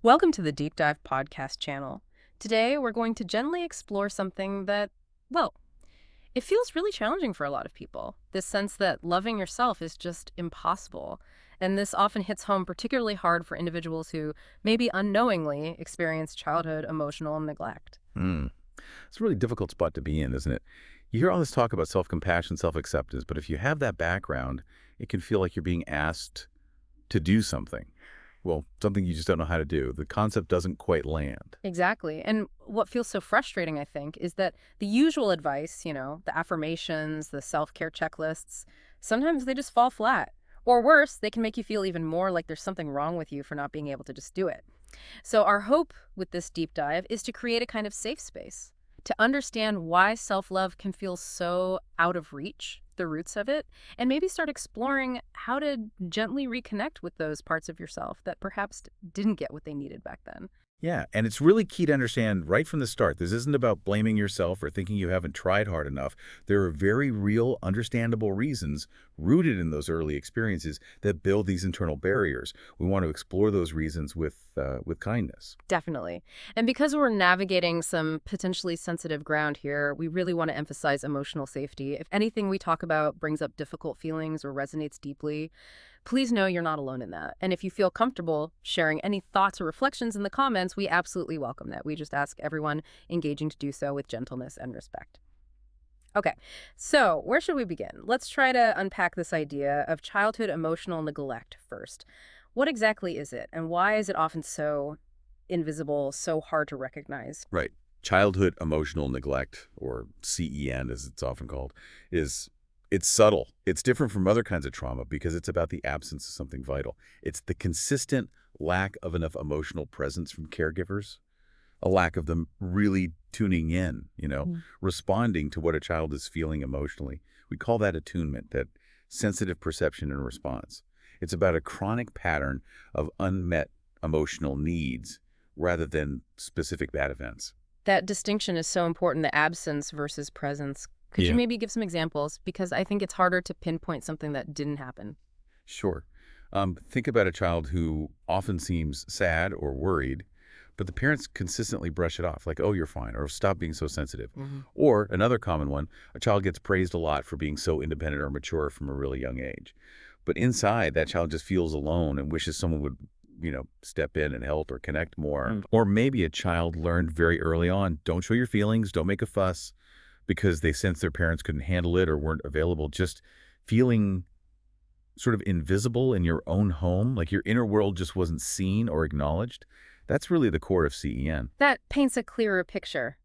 Welcome to the Deep Dive podcast channel. Today, we're going to gently explore something that, well, it feels really challenging for a lot of people. This sense that loving yourself is just impossible. And this often hits home particularly hard for individuals who maybe unknowingly experience childhood emotional neglect. Mm. It's a really difficult spot to be in, isn't it? You hear all this talk about self-compassion, self-acceptance, but if you have that background, it can feel like you're being asked to do something. Well, something you just don't know how to do. The concept doesn't quite land. Exactly. And what feels so frustrating, I think, is that the usual advice, the affirmations, the self-care checklists, sometimes they just fall flat. Or worse, they can make you feel even more like there's something wrong with you for not being able to just do it. So, our hope with this deep dive is to create a kind of safe space, to understand why self love can feel so out of reach, the roots of it, and maybe start exploring how to gently reconnect with those parts of yourself that perhaps didn't get what they needed back then. Yeah, and it's really key to understand right from the start. This isn't about blaming yourself or thinking you haven't tried hard enough. There are very real, understandable reasons rooted in those early experiences that build these internal barriers. We want to explore those reasons with kindness. Definitely. And because we're navigating some potentially sensitive ground here, we really want to emphasize emotional safety. If anything we talk about brings up difficult feelings or resonates deeply, please know you're not alone in that. And if you feel comfortable sharing any thoughts or reflections in the comments, we absolutely welcome that. We just ask everyone engaging to do so with gentleness and respect. Okay, so where should we begin? Let's try to unpack this idea of childhood emotional neglect first. What exactly is it, and why is it often so invisible, so hard to recognize? Right. Childhood emotional neglect, or CEN as it's often called, is it's subtle. It's different from other kinds of trauma because it's about the absence of something vital. It's the consistent lack of enough emotional presence from caregivers, a lack of them really tuning in, responding to what a child is feeling emotionally. We call that attunement, that sensitive perception and response. It's about a chronic pattern of unmet emotional needs rather than specific bad events. That distinction is so important, the absence versus presence. Could you Yeah. maybe give some examples? Because I think it's harder to pinpoint something that didn't happen. Sure. Think about a child who often seems sad or worried, but the parents consistently brush it off, like, oh, you're fine, or stop being so sensitive. Hmm. Or another common one, a child gets praised a lot for being so independent or mature from a really young age. But inside, that child just feels alone and wishes someone would, step in and help or connect more. Or maybe a child learned very early on, don't show your feelings, don't make a fuss, because they sensed their parents couldn't handle it or weren't available. Just feeling sort of invisible in your own home, like your inner world just wasn't seen or acknowledged. That's really the core of CEN. That paints a clearer picture.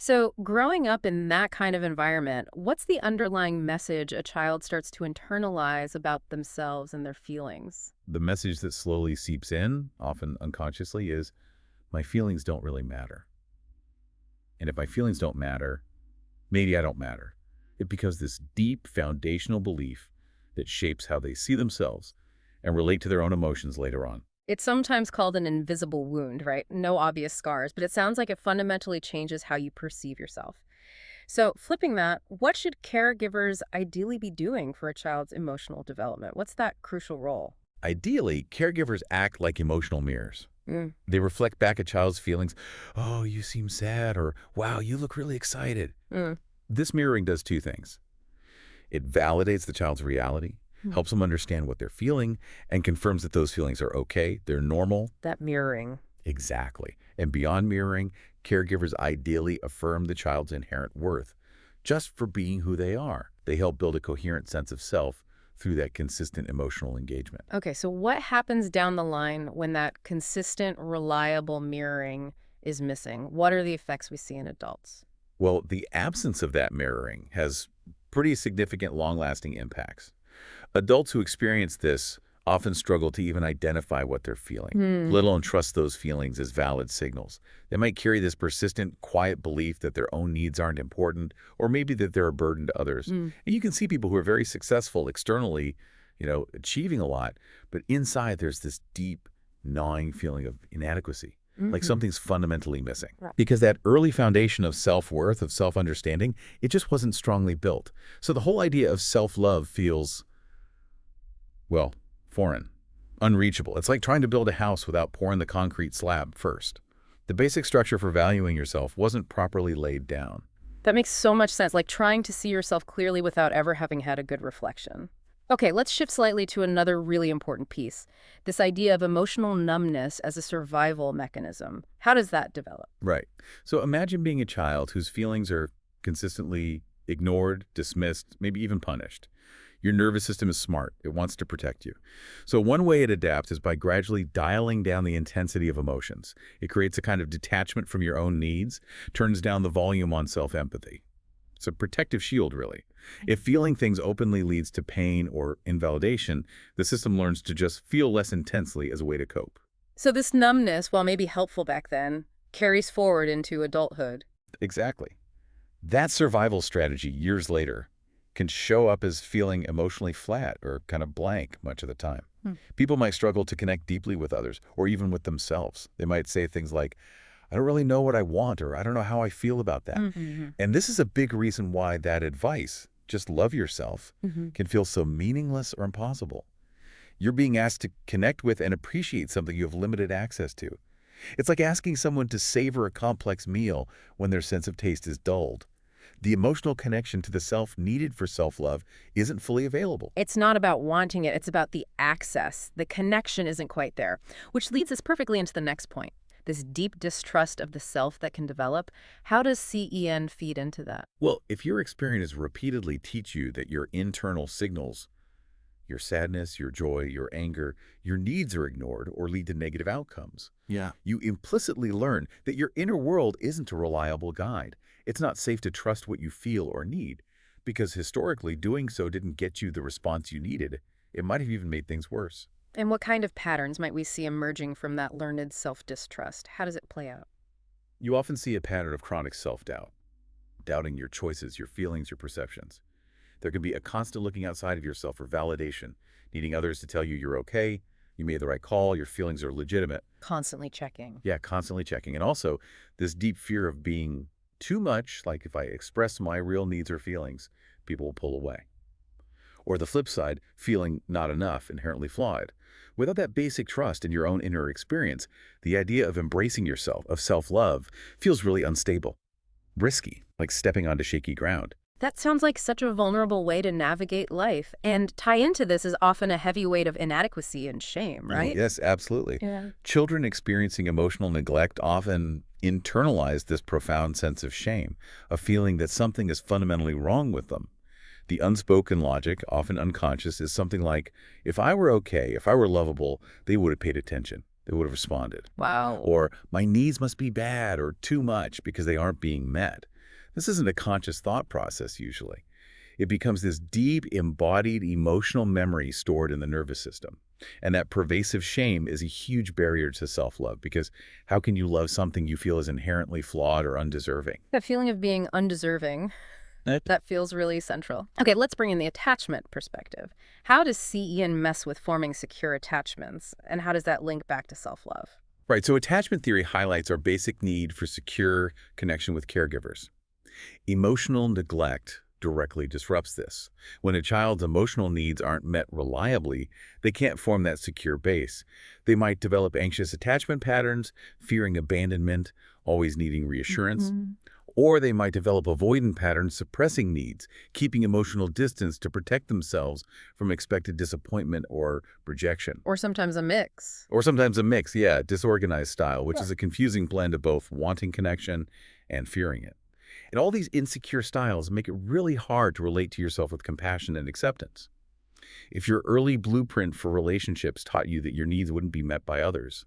So, growing up in that kind of environment, what's the underlying message a child starts to internalize about themselves and their feelings? The message that slowly seeps in, often unconsciously, is my feelings don't really matter. And if my feelings don't matter, maybe I don't matter. It becomes this deep foundational belief that shapes how they see themselves and relate to their own emotions later on. It's sometimes called an invisible wound, right? No obvious scars, but it sounds like it fundamentally changes how you perceive yourself. So, flipping that, what should caregivers ideally be doing for a child's emotional development? What's that crucial role? Ideally, caregivers act like emotional mirrors. Mm. They reflect back a child's feelings. Oh, you seem sad, or wow, you look really excited. Mm. This mirroring does two things. It validates the child's reality, Hmm. helps them understand what they're feeling, and confirms that those feelings are okay, they're normal. That mirroring. Exactly. And beyond mirroring, caregivers ideally affirm the child's inherent worth just for being who they are. They help build a coherent sense of self through that consistent emotional engagement. Okay, so what happens down the line when that consistent, reliable mirroring is missing? What are the effects we see in adults? Well, the absence of that mirroring has pretty significant long-lasting impacts. Adults who experience this often struggle to even identify what they're feeling, Hmm. let alone trust those feelings as valid signals. They might carry this persistent, quiet belief that their own needs aren't important, or maybe that they're a burden to others. Mm. And you can see people who are very successful externally, achieving a lot, but inside there's this deep, gnawing feeling of inadequacy, like Mhm. something's fundamentally missing. Right. Because that early foundation of self-worth, of self-understanding, it just wasn't strongly built. So the whole idea of self-love feels, well, foreign. unreachable. It's like trying to build a house without pouring the concrete slab first. The basic structure for valuing yourself wasn't properly laid down. That makes so much sense, like trying to see yourself clearly without ever having had a good reflection. Okay, let's shift slightly to another really important piece. This idea of emotional numbness as a survival mechanism. How does that develop? Right. So imagine being a child whose feelings are consistently ignored, dismissed, maybe even punished. Your nervous system is smart. It wants to protect you. So one way it adapts is by gradually dialing down the intensity of emotions. It creates a kind of detachment from your own needs, turns down the volume on self-empathy. It's a protective shield, really. If feeling things openly leads to pain or invalidation, the system learns to just feel less intensely as a way to cope. So this numbness, while maybe helpful back then, carries forward into adulthood. Exactly. That survival strategy years later can show up as feeling emotionally flat or kind of blank much of the time. People might struggle to connect deeply with others or even with themselves. They might say things like, I don't really know what I want, or I don't know how I feel about that. And this is a big reason why that advice, just love yourself, can feel so meaningless or impossible. You're being asked to connect with and appreciate something you have limited access to. It's like asking someone to savor a complex meal when their sense of taste is dulled. The emotional connection to the self needed for self-love isn't fully available. It's not about wanting it, it's about the access. The connection isn't quite there, which leads us perfectly into the next point. This deep distrust of the self that can develop. How does CEN feed into that? Well, if your experience repeatedly teach you that your internal signals, your sadness, your joy, your anger, your needs are ignored or lead to negative outcomes, you implicitly learn that your inner world isn't a reliable guide. It's not safe to trust what you feel or need, because historically doing so didn't get you the response you needed. It might have even made things worse. And what kind of patterns might we see emerging from that learned self-distrust? How does it play out? You often see a pattern of chronic self-doubt, doubting your choices, your feelings, your perceptions. There can be a constant looking outside of yourself for validation, needing others to tell you you're okay, you made the right call, your feelings are legitimate. Constantly checking. Yeah, constantly checking. And also this deep fear of being too much, like if I express my real needs or feelings, people will pull away. Or the flip side, feeling not enough, inherently flawed. Without that basic trust in your own inner experience, the idea of embracing yourself, of self-love, feels really unstable, risky, like stepping onto shaky ground. That sounds like such a vulnerable way to navigate life. And tie into this is often a heavy weight of inadequacy and shame, right? Yes, absolutely. Yeah. Children experiencing emotional neglect often internalize this profound sense of shame, a feeling that something is fundamentally wrong with them. The unspoken logic, often unconscious, is something like, if I were okay, if I were lovable, they would have paid attention. They would have responded. Wow. Or, my needs must be bad or too much because they aren't being met. This isn't a conscious thought process usually. It becomes this deep, embodied emotional memory stored in the nervous system. And that pervasive shame is a huge barrier to self-love, because how can you love something you feel is inherently flawed or undeserving? That feeling of being undeserving, that feels really central. Okay, let's bring in the attachment perspective. How does CEN mess with forming secure attachments, and how does that link back to self-love? Right, so attachment theory highlights our basic need for secure connection with caregivers. Emotional neglect directly disrupts this. When a child's emotional needs aren't met reliably, they can't form that secure base. They might develop anxious attachment patterns, fearing abandonment, always needing reassurance. Or they might develop avoidant patterns, suppressing needs, keeping emotional distance to protect themselves from expected disappointment or rejection. Or sometimes a mix. Or sometimes a mix, yeah, disorganized style, which is a confusing blend of both wanting connection and fearing it. And all these insecure styles make it really hard to relate to yourself with compassion and acceptance. If your early blueprint for relationships taught you that your needs wouldn't be met by others,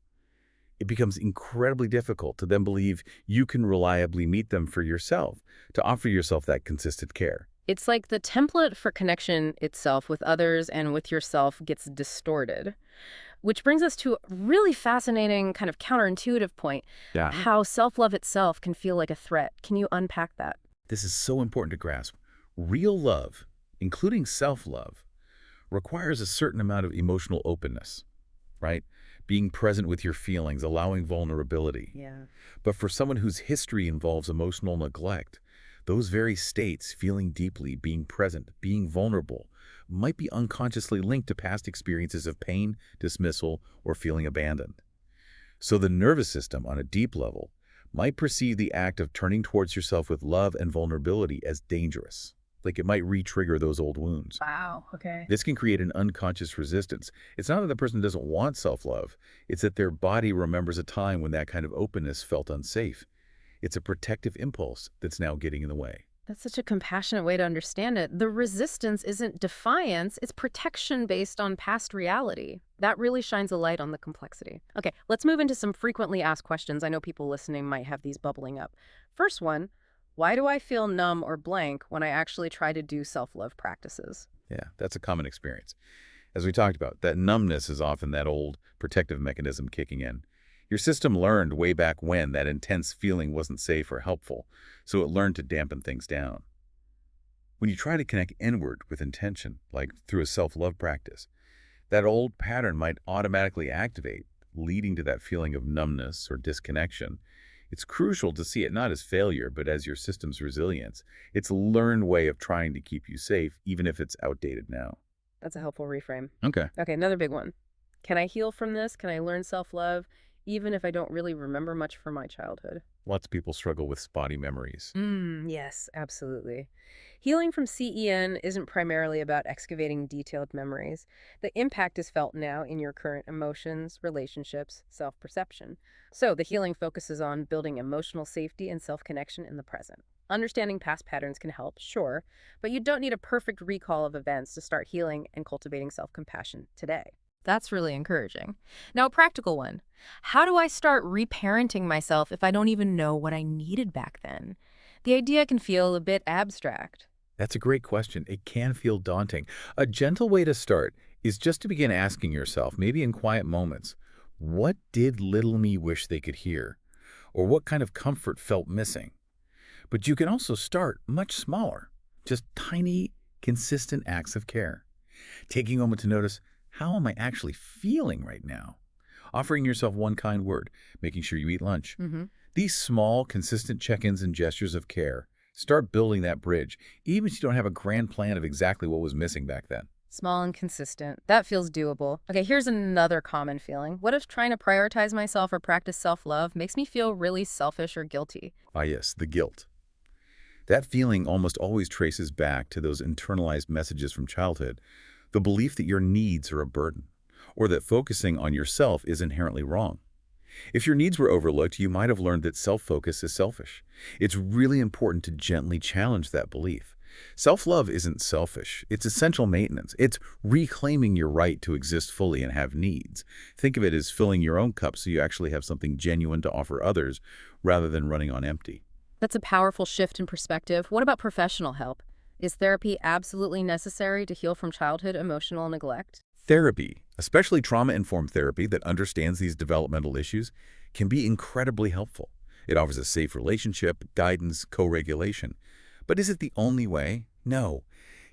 it becomes incredibly difficult to then believe you can reliably meet them for yourself, to offer yourself that consistent care. It's like the template for connection itself with others and with yourself gets distorted. Which brings us to a really fascinating kind of counterintuitive point, how self-love itself can feel like a threat. Can you unpack that? This is so important to grasp. Real love, including self-love, requires a certain amount of emotional openness, right? Being present with your feelings, allowing vulnerability. Yeah. But for someone whose history involves emotional neglect, Those very states, feeling deeply, being present, being vulnerable, might be unconsciously linked to past experiences of pain, dismissal, or feeling abandoned. So the nervous system, on a deep level, might perceive the act of turning towards yourself with love and vulnerability as dangerous. Like it might re-trigger those old wounds. Wow, okay. This can create an unconscious resistance. It's not that the person doesn't want self-love. It's that their body remembers a time when that kind of openness felt unsafe. It's a protective impulse that's now getting in the way. That's such a compassionate way to understand it. The resistance isn't defiance, it's protection based on past reality. That really shines a light on the complexity. Okay, let's move into some frequently asked questions. I know people listening might have these bubbling up. First one, why do I feel numb or blank when I actually try to do self-love practices? Yeah, that's a common experience. As we talked about, that numbness is often that old protective mechanism kicking in. Your system learned way back when that intense feeling wasn't safe or helpful, so it learned to dampen things down. When you try to connect inward with intention, like through a self-love practice, that old pattern might automatically activate, leading to that feeling of numbness or disconnection. It's crucial to see it not as failure, but as your system's resilience. It's a learned way of trying to keep you safe, even if it's outdated now. That's a helpful reframe. Okay. Okay, another big one. Can I heal from this? Can I learn self-love, even if I don't really remember much from my childhood? Lots of people struggle with spotty memories. Yes, absolutely. Healing from CEN isn't primarily about excavating detailed memories. The impact is felt now in your current emotions, relationships, self-perception. So the healing focuses on building emotional safety and self-connection in the present. Understanding past patterns can help, sure, but you don't need a perfect recall of events to start healing and cultivating self-compassion today. That's really encouraging. Now, a practical one. How do I start reparenting myself if I don't even know what I needed back then? The idea can feel a bit abstract. That's a great question. It can feel daunting. A gentle way to start is just to begin asking yourself, maybe in quiet moments, what did little me wish they could hear? Or what kind of comfort felt missing? But you can also start much smaller, just tiny, consistent acts of care. Taking a moment to notice, how am I actually feeling right now? Offering yourself one kind word, making sure you eat lunch. These small, consistent check-ins and gestures of care start building that bridge, even if you don't have a grand plan of exactly what was missing back then. Small and consistent. That feels doable. Okay, here's another common feeling. What if trying to prioritize myself or practice self-love makes me feel really selfish or guilty? Ah, yes, the guilt. That feeling almost always traces back to those internalized messages from childhood, the belief that your needs are a burden, or that focusing on yourself is inherently wrong. If your needs were overlooked, you might have learned that self-focus is selfish. It's really important to gently challenge that belief. Self-love isn't selfish. It's essential maintenance. It's reclaiming your right to exist fully and have needs. Think of it as filling your own cup so you actually have something genuine to offer others rather than running on empty. That's a powerful shift in perspective. What about professional help? Is therapy absolutely necessary to heal from childhood emotional neglect? Therapy, especially trauma-informed therapy that understands these developmental issues, can be incredibly helpful. It offers a safe relationship, guidance, co-regulation. But is it the only way? No.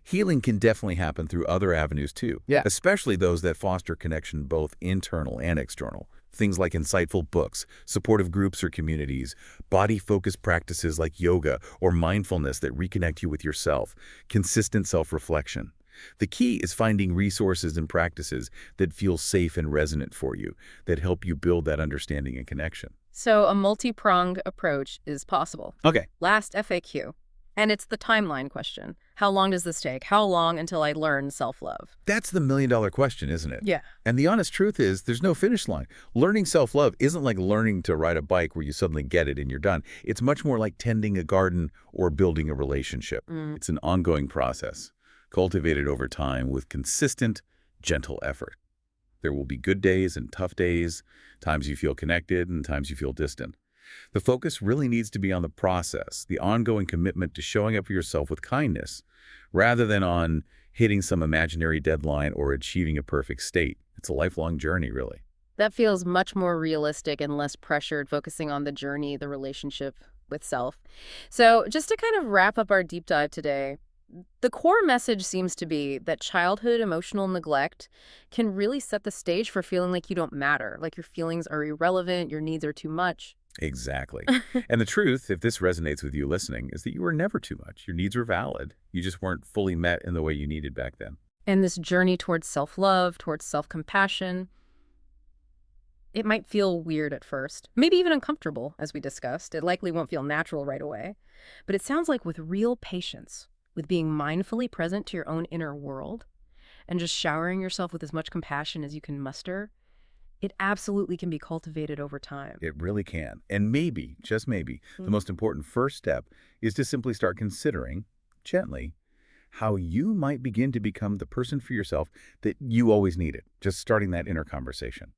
Healing can definitely happen through other avenues too, especially those that foster connection both internal and external. Things like insightful books, supportive groups or communities, body-focused practices like yoga or mindfulness that reconnect you with yourself, consistent self-reflection. The key is finding resources and practices that feel safe and resonant for you, that help you build that understanding and connection. So a multi-pronged approach is possible. Okay. Last FAQ. And it's the timeline question. How long does this take? How long until I learn self-love? That's the million-dollar question, isn't it? Yeah. And the honest truth is there's no finish line. Learning self-love isn't like learning to ride a bike where you suddenly get it and you're done. It's much more like tending a garden or building a relationship. It's an ongoing process, cultivated over time with consistent, gentle effort. There will be good days and tough days, times you feel connected and times you feel distant. The focus really needs to be on the process, the ongoing commitment to showing up for yourself with kindness, rather than on hitting some imaginary deadline or achieving a perfect state. It's a lifelong journey, really. That feels much more realistic and less pressured, focusing on the journey, the relationship with self. So just to kind of wrap up our deep dive today, the core message seems to be that childhood emotional neglect can really set the stage for feeling like you don't matter, like your feelings are irrelevant, your needs are too much. Exactly. And the truth, if this resonates with you listening, is that you were never too much. Your needs were valid. You just weren't fully met in the way you needed back then. And this journey towards self-love, towards self-compassion, it might feel weird at first, maybe even uncomfortable, as we discussed. It likely won't feel natural right away. But it sounds like with real patience, with being mindfully present to your own inner world, and just showering yourself with as much compassion as you can muster, it absolutely can be cultivated over time. It really can. And maybe, just maybe, the most important first step is to simply start considering, gently, how you might begin to become the person for yourself that you always needed. Just starting that inner conversation.